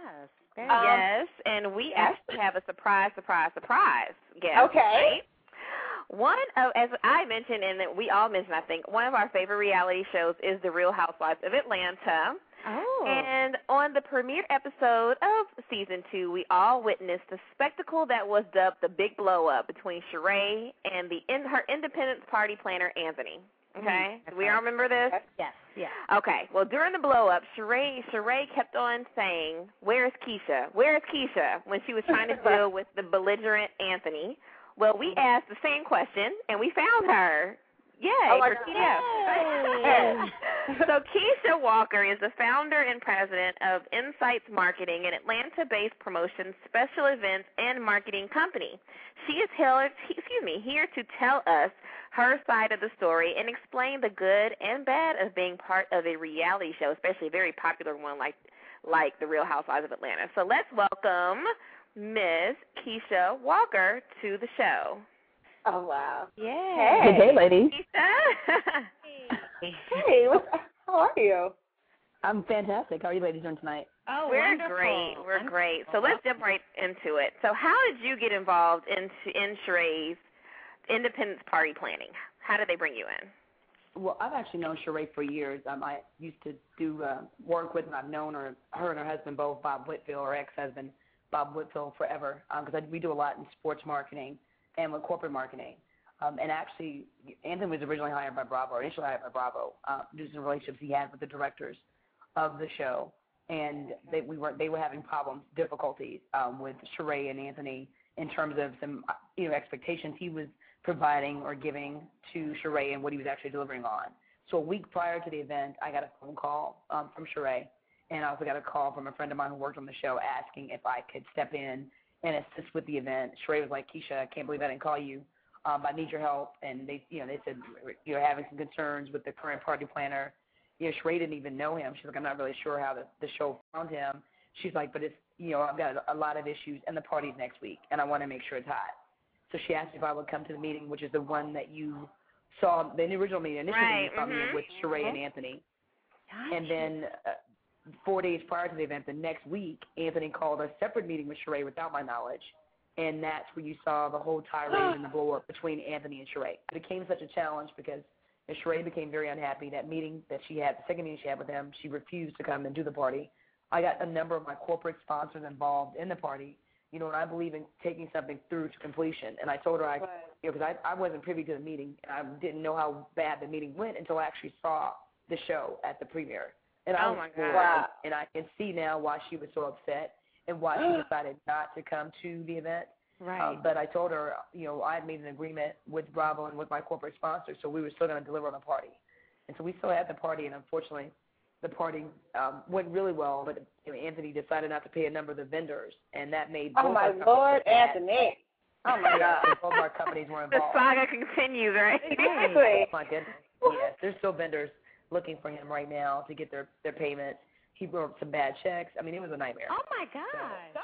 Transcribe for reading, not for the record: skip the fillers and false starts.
Yes. Yes, and we actually have a surprise guest. Okay. Right? One of, as I mentioned, and that we all mentioned, I think, one of our favorite reality shows is The Real Housewives of Atlanta. Oh. And on the premiere episode of Season 2, we all witnessed the spectacle that was dubbed the Big Blow Up between Sheree and her Independence Party planner, Anthony. Okay? Do we all remember this? Yes. Yes. Okay. Well, during the blow up, Sheree kept on saying, "Where's Keisha? Where's Keisha?" when she was trying to deal with the belligerent Anthony. Well, we asked the same question, and we found her. Yay. Oh my God. So Keisha Walker is the founder and president of Insights Marketing, an Atlanta-based promotion, special events, and marketing company. She is here to tell us her side of the story and explain the good and bad of being part of a reality show, especially a very popular one like The Real Housewives of Atlanta. So let's welcome Miss Keisha Walker to the show. Oh, wow. Yeah. Hey. Good day, ladies. Hey, how are you? I'm fantastic. How are you ladies doing tonight? Oh, We're wonderful. great. We're great. So let's jump right into it. So how did you get involved in Sheree's Independence Party planning? How did they bring you in? Well, I've actually known Sheree for years. I used to do work with, and I've known her and her husband both, Bob Whitfield, her ex-husband, Bob Whitfield, forever, because we do a lot in sports marketing and with corporate marketing. And actually, Anthony was originally hired by Bravo, initially hired by Bravo, due to some relationships he had with the directors of the show. And they were having difficulties with Sheree and Anthony in terms of some expectations he was providing or giving to Sheree and what he was actually delivering on. So a week prior to the event, I got a phone call from Sheree, and I also got a call from a friend of mine who worked on the show asking if I could step in and assist with the event. Sheree was like, "Keisha, I can't believe I didn't call you. I need your help." And they said you're having some concerns with the current party planner. Sheree didn't even know him. She's like, "I'm not really sure how the show found him." She's like, "But it's I've got a lot of issues, and the party's next week, and I want to make sure it's hot." So she asked if I would come to the meeting, which is the one that you saw, the original meeting. Initially, you saw me with Sheree and Anthony. And then 4 days prior to the event, the next week, Anthony called a separate meeting with Sheree without my knowledge, and that's where you saw the whole tirade and the blow-up between Anthony and Sheree. It became such a challenge because Sheree became very unhappy. That meeting that she had, the second meeting she had with him, she refused to come and do the party. I got a number of my corporate sponsors involved in the party, and I believe in taking something through to completion. And I told her, because I wasn't privy to the meeting, and I didn't know how bad the meeting went until I actually saw the show at the premiere. And I was floored, and I can see now why she was so upset and why she decided not to come to the event. Right. But I told her, I had made an agreement with Bravo and with my corporate sponsor, so we were still going to deliver on the party. And so we still had the party, and unfortunately, the party went really well, but Anthony decided not to pay a number of the vendors, and that made both my Lord, Anthony. Oh, my God. Both of our companies were involved. The saga continues, right? Exactly. Oh, my goodness. Yes, there's still vendors looking for him right now to get their payments. He wrote some bad checks. I mean, it was a nightmare. Oh, my God.